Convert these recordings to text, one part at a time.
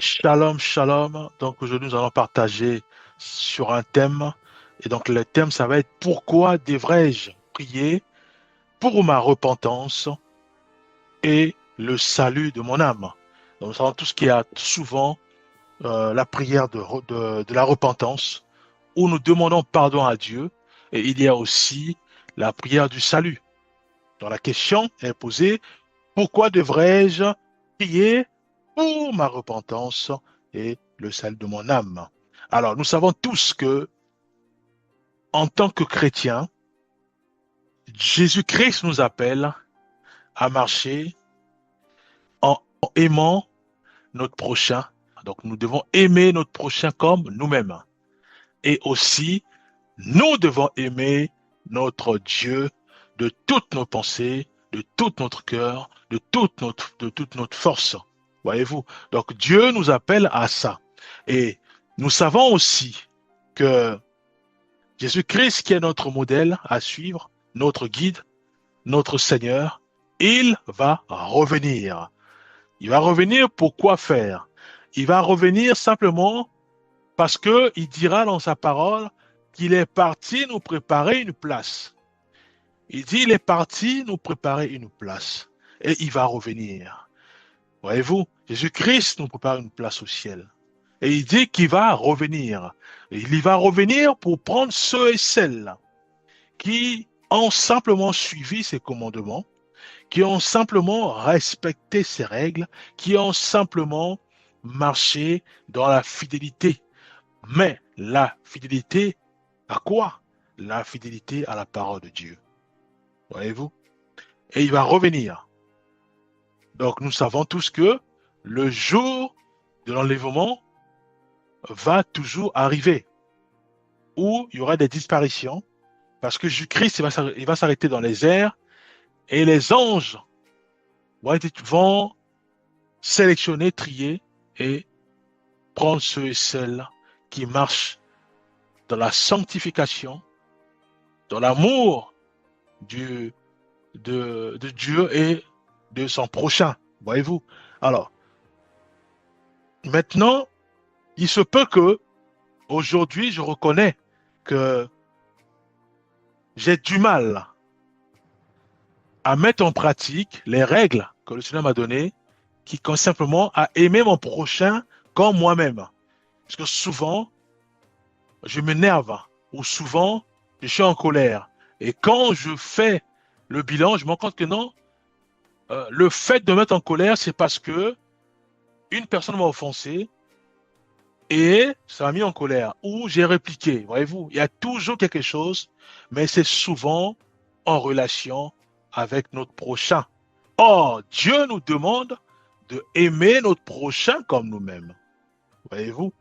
Shalom, shalom. Donc aujourd'hui, nous allons partager sur un thème. Et donc le thème, ça va être pourquoi devrais-je prier pour ma repentance et le salut de mon âme. Donc nous savons tous qu'il y a souvent la prière de la repentance où nous demandons pardon à Dieu. Et il y a aussi la prière du salut. Donc la question est posée, pourquoi devrais-je prier pour ma repentance et le salut de mon âme? Alors, nous savons tous que, en tant que chrétiens, Jésus-Christ nous appelle à marcher en aimant notre prochain. Donc, nous devons aimer notre prochain comme nous-mêmes. Et aussi, nous devons aimer notre Dieu de toutes nos pensées, de tout notre cœur, de toute notre force. Voyez-vous? Donc Dieu nous appelle à ça. Et nous savons aussi que Jésus-Christ, qui est notre modèle à suivre, notre guide, notre Seigneur, il va revenir. Il va revenir pour quoi faire? Il va revenir simplement parce que il dira dans sa parole qu'il est parti nous préparer une place. Il dit, il est parti nous préparer une place. Et il va revenir. Voyez-vous, Jésus-Christ nous prépare une place au ciel. Et il dit qu'il va revenir. Et il y va revenir pour prendre ceux et celles qui ont simplement suivi ses commandements, qui ont simplement respecté ses règles, qui ont simplement marché dans la fidélité. Mais la fidélité à quoi? La fidélité à la parole de Dieu. Voyez-vous? Et il va revenir. Donc nous savons tous que le jour de l'enlèvement va toujours arriver, où il y aura des disparitions, parce que Jésus-Christ il va s'arrêter dans les airs, et les anges vont sélectionner, trier, et prendre ceux et celles qui marchent dans la sanctification, dans l'amour du, de Dieu et de son prochain. Voyez-vous? Alors, maintenant, il se peut que aujourd'hui, je reconnais que j'ai du mal à mettre en pratique les règles que le Seigneur m'a données, qui consistent simplement à aimer mon prochain comme moi-même. Parce que souvent, je m'énerve ou souvent, je suis en colère. Et quand je fais le bilan, je me rends compte que non, le fait de me mettre en colère, c'est parce que une personne m'a offensé et ça m'a mis en colère. Ou j'ai répliqué. Voyez-vous, il y a toujours quelque chose, mais c'est souvent en relation avec notre prochain. Or, Dieu nous demande de aimer notre prochain comme nous-mêmes. Voyez-vous?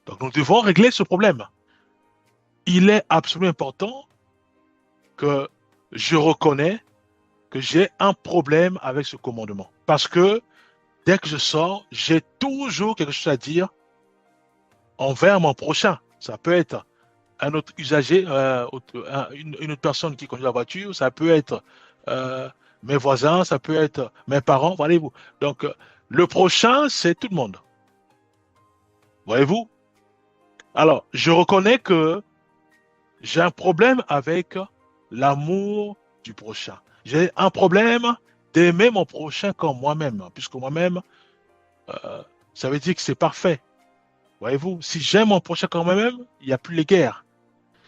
Donc, nous devons régler ce problème. Il est absolument important que je reconnais que j'ai un problème avec ce commandement. Parce que dès que je sors, j'ai toujours quelque chose à dire envers mon prochain. Ça peut être un autre usager, une autre personne qui conduit la voiture, ça peut être euh, mes voisins, ça peut être mes parents, voyez-vous. Donc, le prochain, c'est tout le monde, voyez-vous. Alors, je reconnais que j'ai un problème avec l'amour du prochain. J'ai un problème d'aimer mon prochain comme moi-même, puisque moi-même, euh, ça veut dire que c'est parfait, voyez-vous. Si j'aime mon prochain comme moi-même, il n'y a plus les guerres.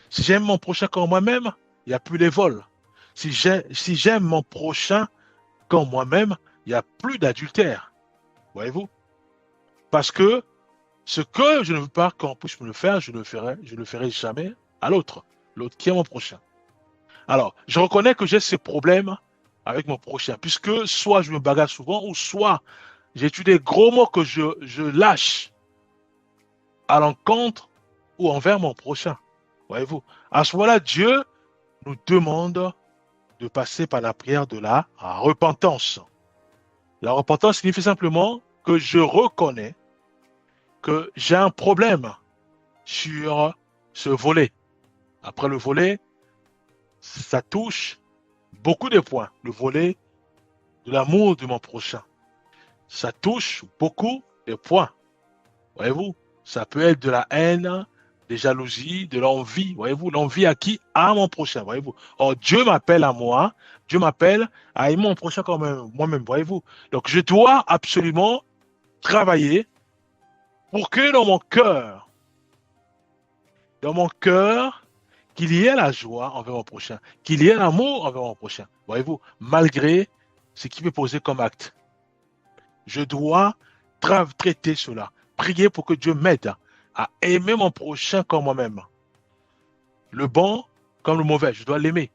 Si j'aime mon prochain comme moi-même, il n'y a plus les vols. Si j'aime mon prochain comme moi-même, il n'y a plus d'adultère. Voyez-vous? Parce que ce que je ne veux pas qu'on puisse me le faire, je ne le ferai jamais à l'autre. L'autre qui est mon prochain. Alors, je reconnais que j'ai ce problème avec mon prochain, puisque soit je me bagarre souvent, ou soit j'ai tué des gros mots que je lâche à l'encontre ou envers mon prochain. Voyez-vous? À ce moment-là, Dieu nous demande de passer par la prière de la repentance. La repentance signifie simplement que je reconnais que j'ai un problème sur ce volet. Après le volet, ça touche beaucoup de points. Le volet de l'amour de mon prochain. Ça touche beaucoup des points. Voyez-vous, ça peut être de la haine, des jalousies, de l'envie. Voyez-vous, l'envie à qui? À mon prochain. Voyez-vous. Or, Dieu m'appelle à moi. Dieu m'appelle à aimer mon prochain comme moi-même. Voyez-vous. Donc, je dois absolument travailler pour que dans mon cœur, qu'il y ait la joie envers mon prochain, qu'il y ait l'amour envers mon prochain. Voyez-vous, malgré ce qui peut poser comme acte. Je dois traiter cela. Prier pour que Dieu m'aide à aimer mon prochain comme moi-même. Le bon comme le mauvais, je dois l'aimer.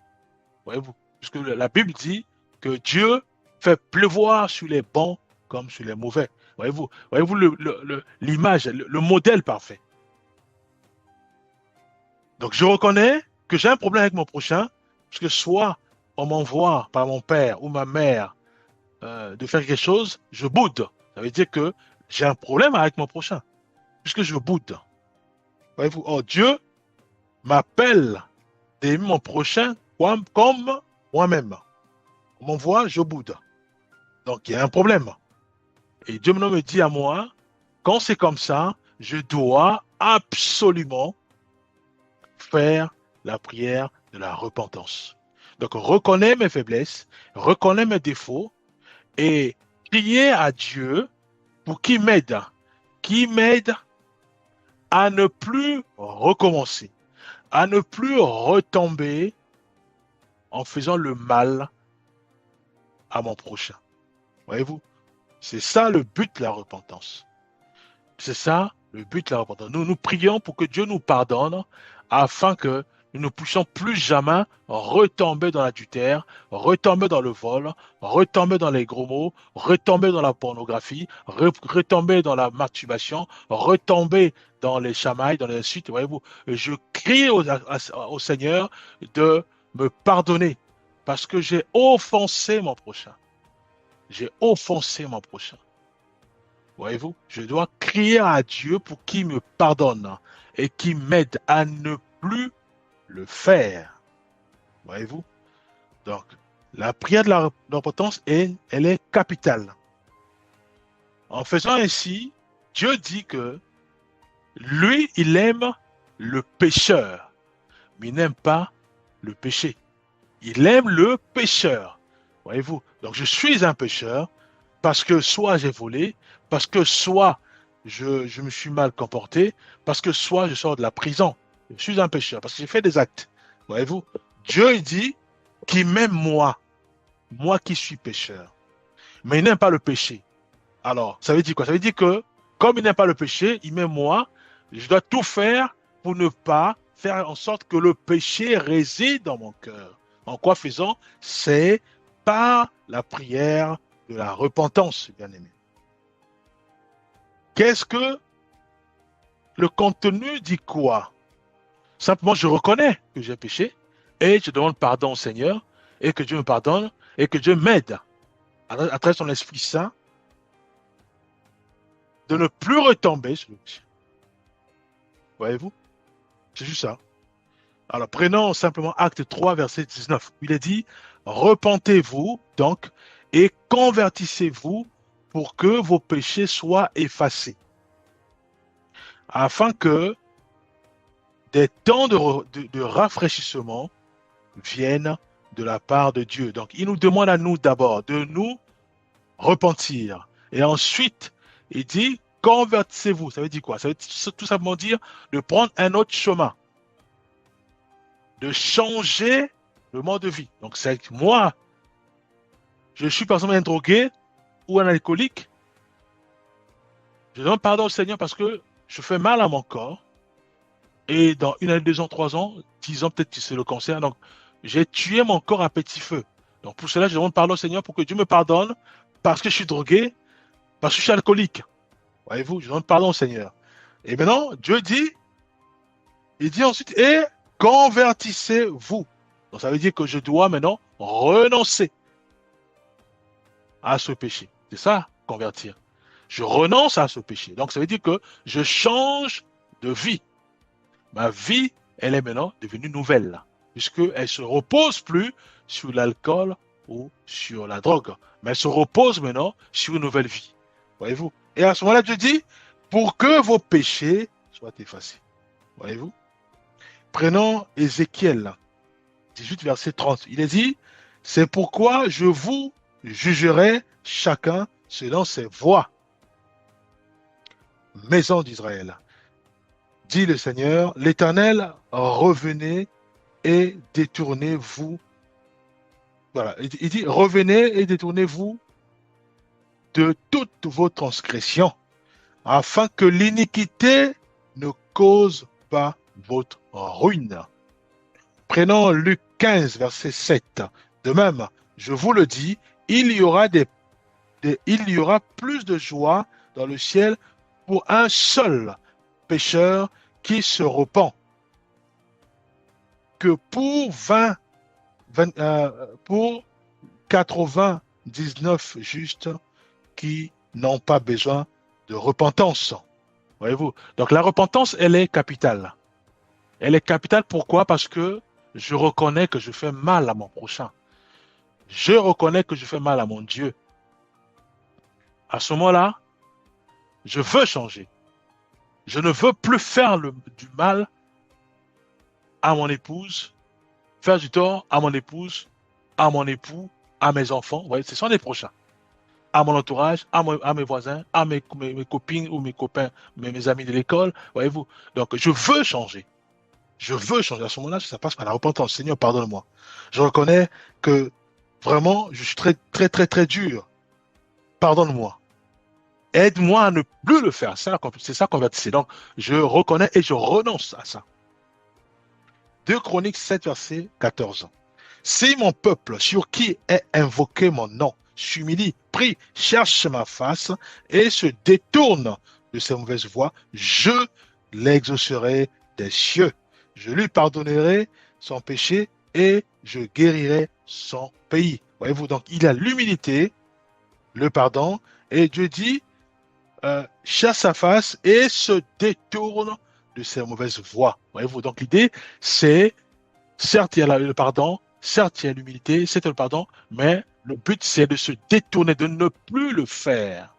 Voyez-vous, puisque la Bible dit que Dieu fait pleuvoir sur les bons comme sur les mauvais. Voyez-vous l'image, le modèle parfait. Donc je reconnais que j'ai un problème avec mon prochain, parce que soit on m'envoie par mon père ou ma mère de faire quelque chose, je boude. Ça veut dire que j'ai un problème avec mon prochain, puisque je boude. Voyez-vous, oh, Dieu m'appelle d'aimer mon prochain comme moi-même. On m'envoie, je boude. Donc il y a un problème. Et Dieu maintenant me dit à moi, quand c'est comme ça, je dois absolument faire la prière de la repentance. Donc reconnais mes faiblesses, reconnais mes défauts et prier à Dieu pour qu'il m'aide à ne plus recommencer, à ne plus retomber en faisant le mal à mon prochain. Voyez-vous, c'est ça le but de la repentance. C'est ça le but de la repentance. Nous prions pour que Dieu nous pardonne afin que nous ne puissions plus jamais retomber dans l'adultère, retomber dans le vol, retomber dans les gros mots, retomber dans la pornographie, retomber dans la masturbation, retomber dans les chamailles, dans les insultes. Voyez-vous, je crie au Seigneur de me pardonner parce que j'ai offensé mon prochain. J'ai offensé mon prochain. Voyez-vous, je dois crier à Dieu pour qu'il me pardonne et qu'il m'aide à ne plus le faire. Voyez-vous? Donc, la prière de la repentance, elle est capitale. En faisant ainsi, Dieu dit que lui, il aime le pécheur, mais il n'aime pas le péché. Il aime le pécheur. Voyez-vous? Donc, je suis un pécheur parce que soit j'ai volé, parce que soit je me suis mal comporté, parce que soit je sors de la prison. Je suis un pécheur parce que j'ai fait des actes. Voyez-vous? Dieu dit qu'il m'aime moi qui suis pécheur. Mais il n'aime pas le péché. Alors, ça veut dire quoi? Ça veut dire que comme il n'aime pas le péché, il m'aime moi, je dois tout faire pour ne pas faire en sorte que le péché réside dans mon cœur. En quoi faisant? C'est par la prière de la repentance, bien aimé. Qu'est-ce que le contenu dit quoi? Simplement, je reconnais que j'ai péché et je demande pardon au Seigneur et que Dieu me pardonne et que Dieu m'aide à travers son Esprit Saint de ne plus retomber sur le péché. Voyez-vous? C'est juste ça. Alors, prenons simplement Acte 3, verset 19. Il est dit, repentez-vous donc et convertissez-vous pour que vos péchés soient effacés, afin que des temps de rafraîchissement viennent de la part de Dieu. Donc, il nous demande à nous d'abord de nous repentir. Et ensuite, il dit, convertissez-vous. Ça veut dire quoi? Ça veut tout simplement dire de prendre un autre chemin, de changer le mode de vie. Donc, c'est que moi, je suis par exemple un drogué ou un alcoolique. Je demande pardon au Seigneur parce que je fais mal à mon corps. Et dans 1 année, 2 ans, 3 ans, 10 ans, peut-être que c'est le cancer. Donc, j'ai tué mon corps à petit feu. Donc, pour cela, je demande pardon au Seigneur pour que Dieu me pardonne parce que je suis drogué, parce que je suis alcoolique. Voyez-vous, je demande pardon au Seigneur. Et maintenant, Dieu dit, il dit ensuite, et convertissez-vous. Donc, ça veut dire que je dois maintenant renoncer à ce péché. C'est ça, convertir. Je renonce à ce péché. Donc, ça veut dire que je change de vie. Ma vie, elle est maintenant devenue nouvelle, puisqu'elle ne se repose plus sur l'alcool ou sur la drogue, mais elle se repose maintenant sur une nouvelle vie. Voyez-vous? Et à ce moment-là, Dieu dit, pour que vos péchés soient effacés. Voyez-vous? Prenons Ézéchiel 18, verset 30. Il est dit, c'est pourquoi je vous jugerai chacun selon ses voies, maison d'Israël. Dit le Seigneur, l'Éternel, revenez et détournez-vous. Voilà, il dit, revenez et détournez-vous de toutes vos transgressions, afin que l'iniquité ne cause pas votre ruine. Prenons Luc 15, verset 7. De même, je vous le dis, il y aura il y aura plus de joie dans le ciel pour un seul pécheur qui se repent que pour 99 justes qui n'ont pas besoin de repentance. Voyez-vous? Donc la repentance, elle est capitale. Elle est capitale pourquoi? Parce que je reconnais que je fais mal à mon prochain. Je reconnais que je fais mal à mon Dieu. À ce moment-là, je veux changer. Je ne veux plus faire du mal à mon épouse, faire du tort à mon épouse, à mon époux, à mes enfants. Vous voyez, ce sont les prochains. À mon entourage, à mes voisins, à mes copines ou mes copains, mes amis de l'école. Voyez-vous? Donc, je veux changer. Je veux changer. À ce moment-là, ça passe par la repentance. Seigneur, pardonne-moi. Je reconnais que vraiment, je suis très, très, très, très dur. Pardonne-moi. Aide-moi à ne plus le faire. C'est ça qu'on va dire. Donc, je reconnais et je renonce à ça. 2 Chroniques 7, verset 14. Si mon peuple, sur qui est invoqué mon nom, s'humilie, prie, cherche ma face et se détourne de ses mauvaises voies, je l'exaucerai des cieux. Je lui pardonnerai son péché et je guérirai son pays. Voyez-vous, donc il a l'humilité, le pardon, et Dieu dit, cherche sa face et se détourne de ses mauvaises voies. Voyez-vous, donc l'idée, c'est, certes, il y a le pardon, certes, il y a l'humilité, c'est le pardon, mais le but, c'est de se détourner, de ne plus le faire,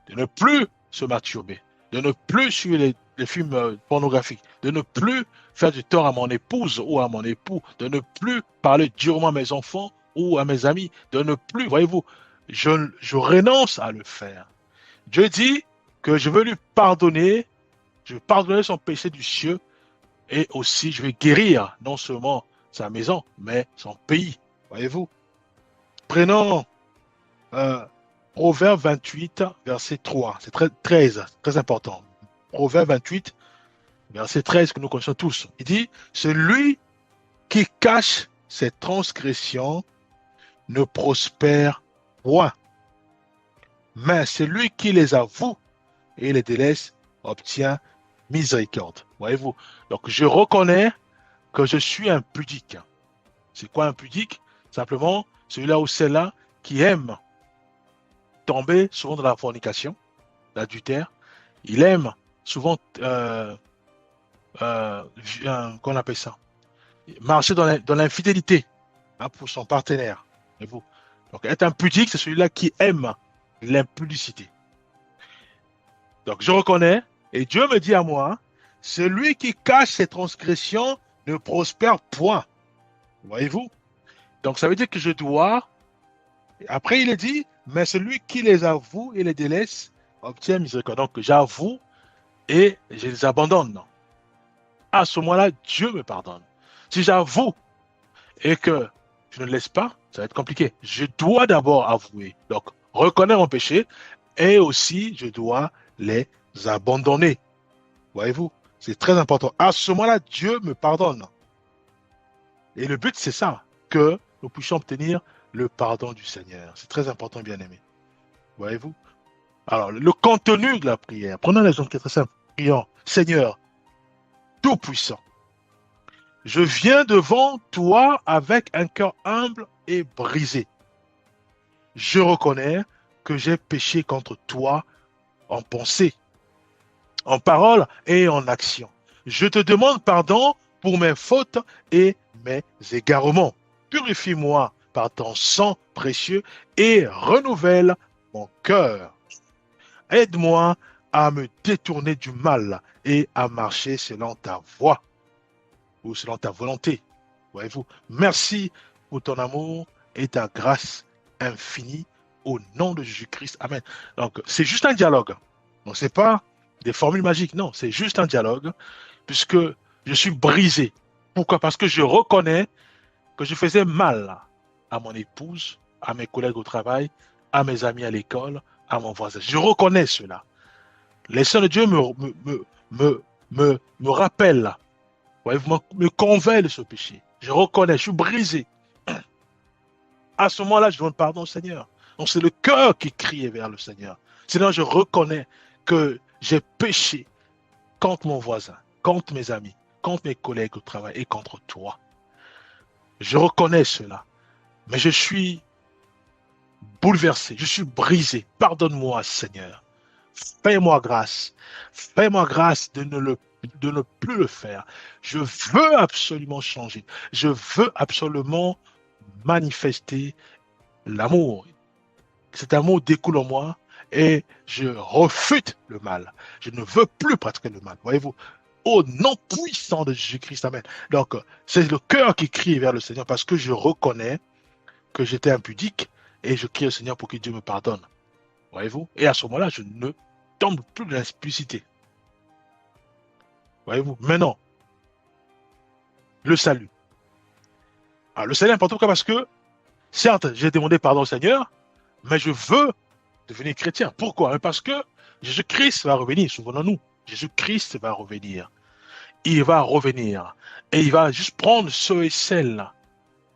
de ne plus se masturber, de ne plus suivre les films pornographiques, de ne plus faire du tort à mon épouse ou à mon époux, de ne plus parler durement à mes enfants ou à mes amis, de ne plus, voyez-vous, je renonce à le faire. Dieu dit que je veux lui pardonner, je vais pardonner son péché du cieux et aussi je vais guérir non seulement sa maison, mais son pays. Voyez-vous? Prenons Proverbe 28, verset 3. C'est 13, très important. Proverbe 28, verset 13 que nous connaissons tous. Il dit, celui qui cache ses transgressions ne prospère point, mais celui qui les avoue et les délaisse obtient miséricorde. Voyez-vous? Donc, je reconnais que je suis impudique. C'est quoi impudique? Simplement, celui-là ou celle-là qui aime tomber souvent dans la fornication, l'adultère. Il aime souvent, qu'on appelle ça, marcher dans l'infidélité, hein, pour son partenaire. Voyez-vous? Donc, être impudique, c'est celui-là qui aime l'impudicité. Donc, je reconnais, et Dieu me dit à moi, celui qui cache ses transgressions ne prospère point. Voyez-vous? Donc, ça veut dire que je dois, après il est dit, mais celui qui les avoue et les délaisse obtient miséricorde. Donc, j'avoue et je les abandonne. À ce moment-là, Dieu me pardonne. Si j'avoue et que je ne laisse pas, ça va être compliqué. Je dois d'abord avouer, donc reconnaître mon péché, et aussi je dois les abandonner. Voyez-vous, c'est très important. À ce moment-là, Dieu me pardonne. Et le but, c'est ça, que nous puissions obtenir le pardon du Seigneur. C'est très important, bien-aimé. Voyez-vous? Alors, le contenu de la prière. Prenons l'exemple qui est très simple. Prions, Seigneur, Tout-Puissant, je viens devant toi avec un cœur humble et brisé. Je reconnais que j'ai péché contre toi en pensée, en parole et en action. Je te demande pardon pour mes fautes et mes égarements. Purifie-moi par ton sang précieux et renouvelle mon cœur. Aide-moi à me détourner du mal et à marcher selon ta voie ou selon ta volonté. Voyez-vous, merci pour ton amour et ta grâce infinie au nom de Jésus-Christ. Amen. Donc, c'est juste un dialogue. Donc, ce n'est pas des formules magiques. Non, c'est juste un dialogue puisque je suis brisé. Pourquoi? Parce que je reconnais que je faisais mal à mon épouse, à mes collègues au travail, à mes amis à l'école, à mon voisin. Je reconnais cela. Les saints de Dieu me rappellent, voyez, me convainc de ce péché. Je reconnais, je suis brisé. À ce moment-là, je demande pardon au Seigneur. Donc c'est le cœur qui crie vers le Seigneur. Sinon, je reconnais que j'ai péché contre mon voisin, contre mes amis, contre mes collègues au travail et contre toi. Je reconnais cela. Mais je suis bouleversé, je suis brisé. Pardonne-moi, Seigneur. Fais-moi grâce. Fais-moi grâce de ne plus le faire. Je veux absolument changer. Je veux absolument manifester l'amour. Cet amour découle en moi et je refute le mal. Je ne veux plus pratiquer le mal. Voyez-vous, au nom puissant de Jésus-Christ, amen. Donc, c'est le cœur qui crie vers le Seigneur parce que je reconnais que j'étais impudique et je crie au Seigneur pour que Dieu me pardonne. Voyez-vous? Et à ce moment-là, je ne tombe plus de l'impudicité. Voyez-vous? Maintenant, le salut. Alors, le salut est important parce que, certes, j'ai demandé pardon au Seigneur, mais je veux devenir chrétien. Pourquoi? Parce que Jésus-Christ va revenir, souvenons-nous. Jésus-Christ va revenir. Il va revenir. Et il va juste prendre ceux et celles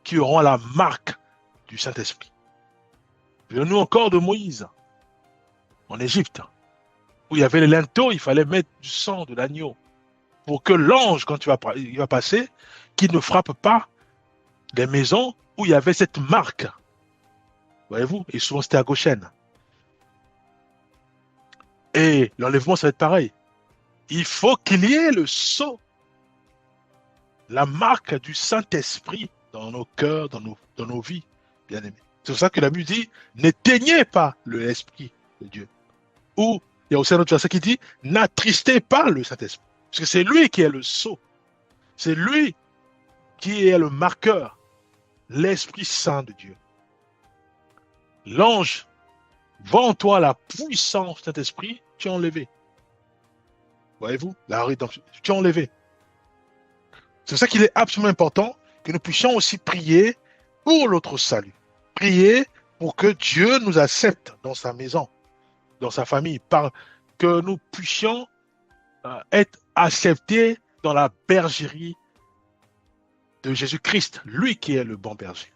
qui auront la marque du Saint-Esprit. Souvenons-nous encore de Moïse, en Égypte, où il y avait les linteaux, il fallait mettre du sang de l'agneau pour que l'ange, quand il va passer, qu'il ne frappe pas les maisons où il y avait cette marque. Voyez-vous? Et souvent, c'était à Goshen. Et l'enlèvement, ça va être pareil. Il faut qu'il y ait le sceau, la marque du Saint-Esprit dans nos cœurs, dans nos vies, bien aimés. C'est pour ça que la Bible dit, n'éteignez pas l'Esprit de Dieu. Ou, il y a aussi un autre verset qui dit, n'attristez pas le Saint-Esprit. Parce que c'est lui qui est le sceau. C'est lui qui est le marqueur, l'Esprit Saint de Dieu. L'ange, vend toi la puissance de Saint-Esprit, tu es enlevé. Voyez-vous, la rédemption, tu es enlevé. C'est pour ça qu'il est absolument important que nous puissions aussi prier pour l'autre salut. Prier pour que Dieu nous accepte dans sa maison, dans sa famille, que nous puissions être acceptés dans la bergerie de Jésus-Christ, lui qui est le bon berger.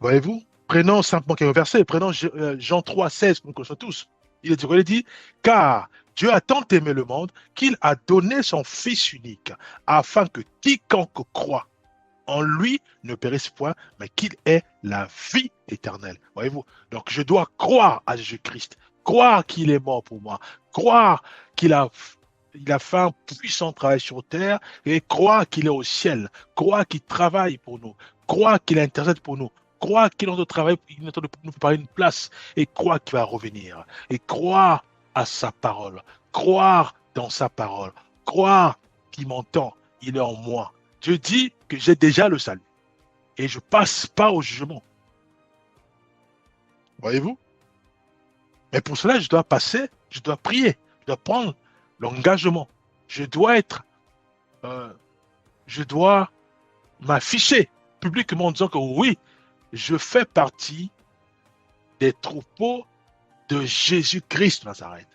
Voyez-vous, prenons simplement quelques versets, prenons Jean 3, 16, que nous connaissons tous. Il dit, car Dieu a tant aimé le monde qu'il a donné son Fils unique, afin que quiconque croit en lui ne périsse point, mais qu'il ait la vie éternelle. Voyez-vous, donc je dois croire à Jésus-Christ, croire qu'il est mort pour moi, croire qu'il a fait un puissant travail sur terre et croire qu'il est au ciel, croire qu'il travaille pour nous, croire qu'il intercède pour nous, croire qu'il est en train de travailler, il est en train de nous préparer une place et croire qu'il va revenir et croire à sa parole, croire dans sa parole, croire qu'il m'entend, il est en moi. Dieu dit que j'ai déjà le salut et je passe pas au jugement. Voyez-vous? Mais pour cela, je dois passer, je dois prier, je dois prendre l'engagement. Je dois m'afficher publiquement en disant que oui, je fais partie des troupeaux de Jésus-Christ de Nazareth.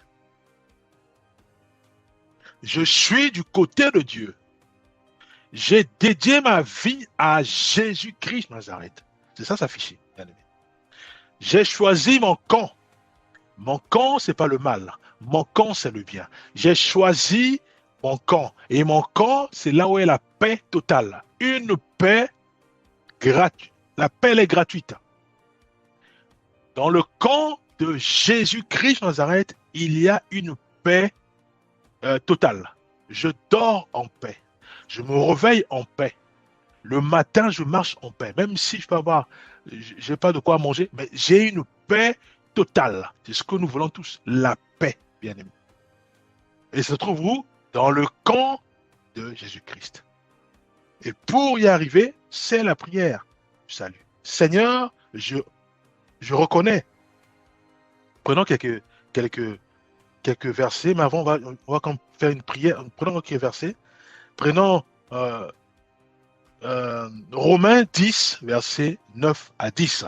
Je suis du côté de Dieu. J'ai dédié ma vie à Jésus-Christ de Nazareth. C'est ça s'afficher, bien aimé. J'ai choisi mon camp. Mon camp, c'est pas le mal. Mon camp, c'est le bien. J'ai choisi mon camp. Et mon camp, c'est là où est la paix totale. Une paix gratuite. La paix, elle est gratuite. Dans le camp de Jésus-Christ de Nazareth, il y a une paix totale. Je dors en paix. Je me réveille en paix. Le matin, je marche en paix. Même si je peux avoir, j'ai pas de quoi manger, mais j'ai une paix totale. C'est ce que nous voulons tous, la paix, bien-aimés. Et ça se trouve où? Dans le camp de Jésus-Christ. Et pour y arriver, c'est la prière du salut. Seigneur, je reconnais. Prenons quelques versets, mais avant, on va quand même faire une prière. Prenons quelques versets. Prenons Romains 10, versets 9 à 10.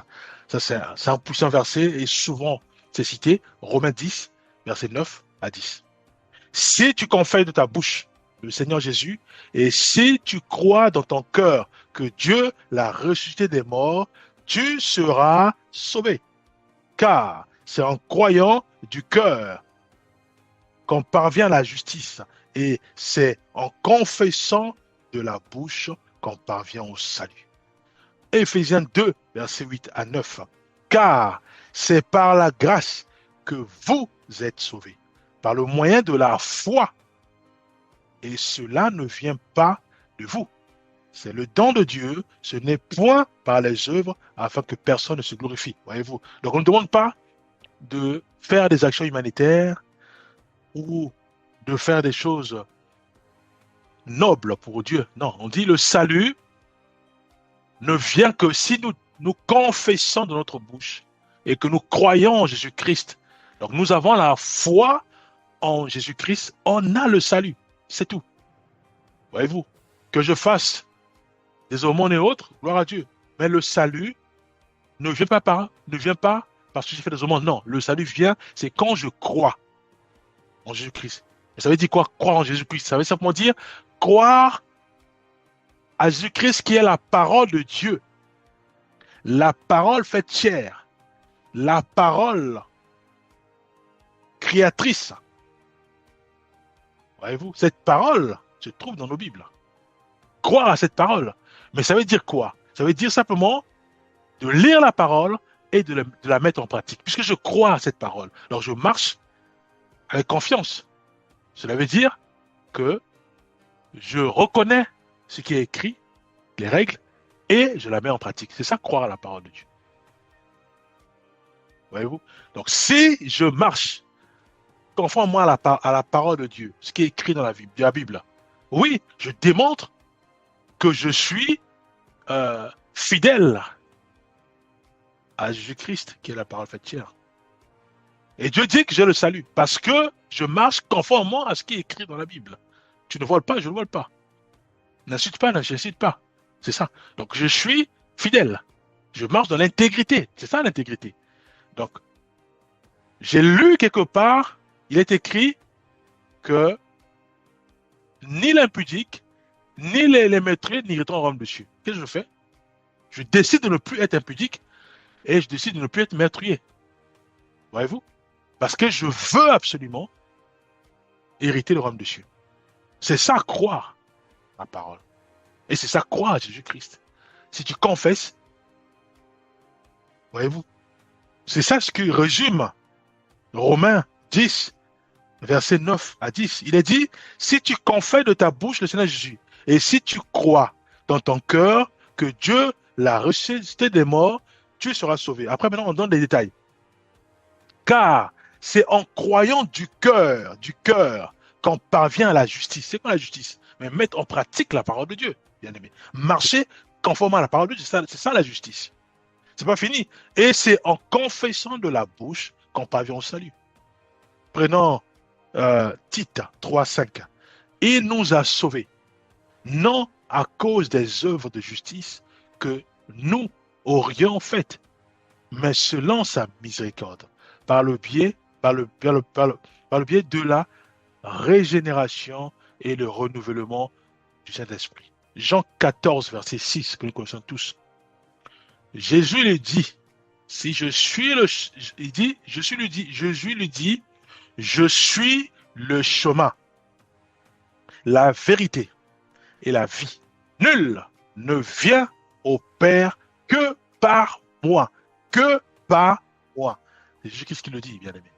Ça, c'est un puissant verset et souvent c'est cité. Romains 10, versets 9 à 10. Si tu confesses de ta bouche le Seigneur Jésus, et si tu crois dans ton cœur que Dieu l'a ressuscité des morts, tu seras sauvé. Car c'est en croyant du cœur qu'on parvient à la justice, et c'est en confessant de la bouche qu'on parvient au salut. Éphésiens 2, versets 8 à 9. Car c'est par la grâce que vous êtes sauvés, par le moyen de la foi. Et cela ne vient pas de vous. C'est le don de Dieu, ce n'est point par les œuvres afin que personne ne se glorifie. Voyez-vous? Donc on ne demande pas de faire des actions humanitaires ou de faire des choses nobles pour Dieu. Non, on dit le salut ne vient que si nous confessons de notre bouche et que nous croyons en Jésus-Christ. Donc nous avons la foi en Jésus-Christ, on a le salut. C'est tout. Voyez-vous, que je fasse des aumônes et autres, gloire à Dieu. Mais le salut ne vient pas parce que j'ai fait des aumônes. Non, le salut vient, c'est quand je crois en Jésus-Christ. Et ça veut dire quoi, croire en Jésus-Christ? Ça veut simplement dire croire à Jésus-Christ qui est la parole de Dieu. La parole faite chair. La parole créatrice. Voyez-vous, cette parole se trouve dans nos Bibles. Croire à cette parole. Mais ça veut dire quoi? Ça veut dire simplement de lire la parole et de la mettre en pratique. Puisque je crois à cette parole, alors je marche avec confiance. Cela veut dire que je reconnais ce qui est écrit, les règles, et je la mets en pratique. C'est ça, croire à la parole de Dieu. Voyez-vous? Donc, si je marche conformément à la parole de Dieu, ce qui est écrit dans la Bible, oui, je démontre que je suis fidèle à Jésus-Christ, qui est la parole faite chair. Et Dieu dit que j'ai le salut, parce que je marche conformément à ce qui est écrit dans la Bible. Tu ne voles pas, je ne vole pas. N'insulte pas, n'incite pas. C'est ça. Donc je suis fidèle. Je marche dans l'intégrité. C'est ça l'intégrité. Donc, j'ai lu quelque part, il est écrit que ni l'impudique, ni les meurtriers n'iront au royaume de Dieu. Qu'est-ce que je fais? Je décide de ne plus être impudique et je décide de ne plus être meurtrier. Voyez-vous? Parce que je veux absolument hériter le royaume de Dieu. C'est ça, croire la parole. Et c'est ça, croire à Jésus-Christ. Si tu confesses, voyez-vous, c'est ça ce qui résume Romains 10, versets 9 à 10. Il est dit, si tu confesses de ta bouche le Seigneur Jésus, et si tu crois dans ton cœur que Dieu l'a ressuscité des morts, tu seras sauvé. Après, maintenant, on donne des détails. Car c'est en croyant du cœur, qu'on parvient à la justice. C'est quoi la justice? Mais mettre en pratique la parole de Dieu, bien aimé. Marcher conformément à la parole de Dieu, c'est ça la justice. C'est pas fini. Et c'est en confessant de la bouche qu'on parvient au salut. Prenons Tite 3,5. Il nous a sauvés, non à cause des œuvres de justice que nous aurions faites, mais selon sa miséricorde, par le biais de la régénération et le renouvellement du Saint-Esprit. Jean 14, verset 6, que nous connaissons tous. Jésus lui dit, si je suis le, il dit, Jésus lui dit, je suis le chemin, la vérité et la vie. Nul ne vient au Père que par moi, que par moi. C'est Jésus-Christ qui le dit, bien aimé.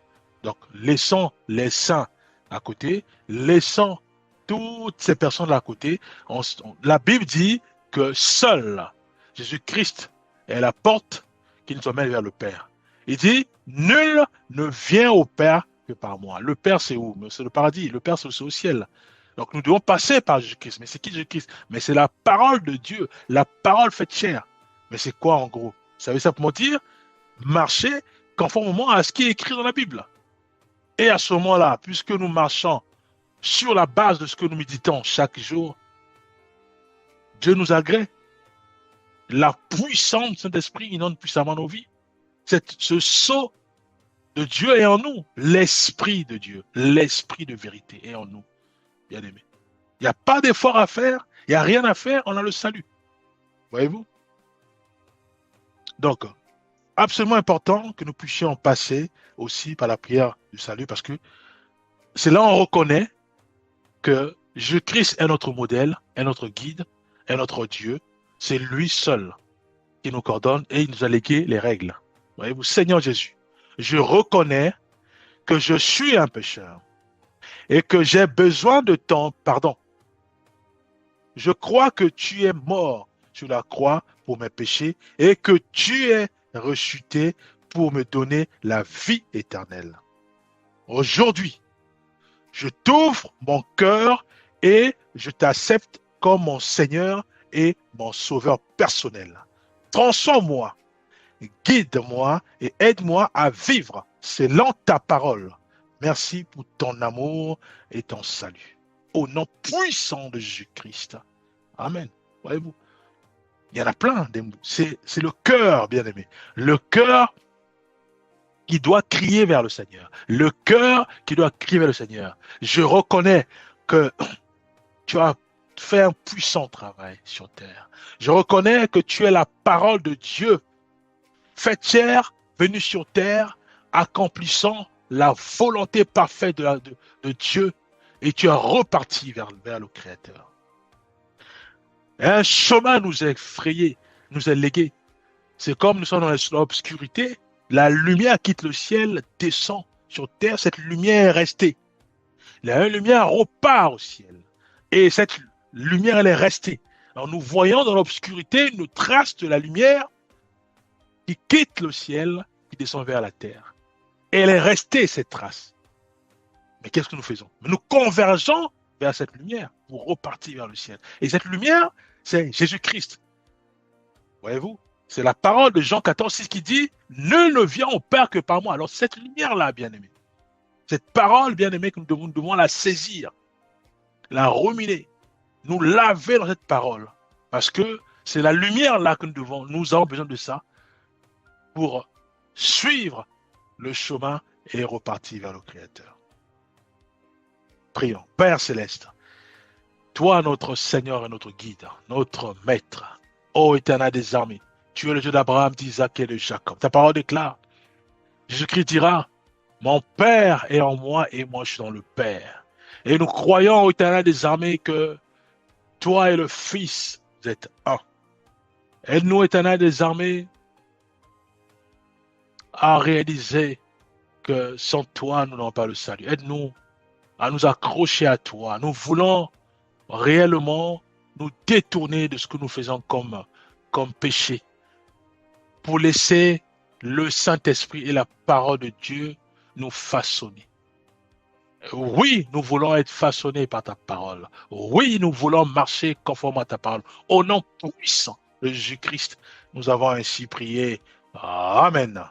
Donc, laissons les saints à côté, laissons toutes ces personnes-là à côté. La Bible dit que seul Jésus-Christ est la porte qui nous emmène vers le Père. Il dit, nul ne vient au Père que par moi. Le Père, c'est où? C'est le paradis. Le Père, c'est au ciel. Donc nous devons passer par Jésus-Christ. Mais c'est qui Jésus-Christ? Mais c'est la parole de Dieu, la parole faite chair. Mais c'est quoi en gros? Ça veut simplement dire marcher conformément à ce qui est écrit dans la Bible. Et à ce moment-là, puisque nous marchons sur la base de ce que nous méditons chaque jour, Dieu nous agrée. La puissance du Saint-Esprit inonde puissamment nos vies. Ce sceau de Dieu est en nous. L'Esprit de Dieu, l'Esprit de vérité est en nous, bien aimé. Il n'y a pas d'effort à faire, il n'y a rien à faire, on a le salut. Voyez-vous? Donc, absolument important que nous puissions passer aussi par la prière du salut, parce que c'est là où on reconnaît que Jésus-Christ est notre modèle, est notre guide, est notre Dieu. C'est lui seul qui nous coordonne et il nous a légué les règles. Voyez-vous, Seigneur Jésus, je reconnais que je suis un pécheur et que j'ai besoin de ton pardon. Je crois que tu es mort sur la croix pour mes péchés et que tu es ressuscité pour me donner la vie éternelle. Aujourd'hui, je t'ouvre mon cœur et je t'accepte comme mon Seigneur et mon Sauveur personnel. Transforme-moi, guide-moi et aide-moi à vivre selon ta parole. Merci pour ton amour et ton salut. Au nom puissant de Jésus-Christ. Amen. Voyez-vous, il y en a plein. C'est le cœur, bien aimé. Le cœur qui doit crier vers le Seigneur. Le cœur qui doit crier vers le Seigneur. Je reconnais que tu as fait un puissant travail sur terre. Je reconnais que tu es la parole de Dieu, faite chair, venue sur terre, accomplissant la volonté parfaite de Dieu, et tu es reparti vers le Créateur. Un chemin nous est frayé, nous est légué. C'est comme nous sommes dans l'obscurité, la lumière quitte le ciel, descend sur terre, cette lumière est restée. La lumière repart au ciel. Et cette lumière, elle est restée. Alors nous voyons dans l'obscurité une trace de la lumière qui quitte le ciel, qui descend vers la terre. Et elle est restée, cette trace. Mais qu'est-ce que nous faisons? Nous convergeons vers cette lumière pour repartir vers le ciel. Et cette lumière, c'est Jésus-Christ. Voyez-vous? C'est la parole de Jean 14, 6 qui dit « Nul ne vient au Père que par moi ». Alors cette lumière-là, bien-aimé, cette parole, bien-aimé, que nous devons la saisir, la ruminer, nous laver dans cette parole. Parce que c'est la lumière-là que nous avons besoin de ça pour suivre le chemin et repartir vers le Créateur. Prions. Père Céleste, toi, notre Seigneur et notre guide, notre Maître, ô Éternel des armées, tu es le Dieu d'Abraham, d'Isaac et de Jacob. Ta parole déclare, Jésus-Christ dira, mon Père est en moi et moi je suis dans le Père. Et nous croyons, ô Éternel des armées, que toi et le Fils, vous êtes un. Aide-nous, Éternel des armées, à réaliser que sans toi, nous n'avons pas le salut. Aide-nous à nous accrocher à toi. Nous voulons réellement nous détourner de ce que nous faisons comme péché pour laisser le Saint-Esprit et la parole de Dieu nous façonner. Oui, nous voulons être façonnés par ta parole. Oui, nous voulons marcher conformément à ta parole. Au nom puissant de Jésus-Christ, nous avons ainsi prié. Amen.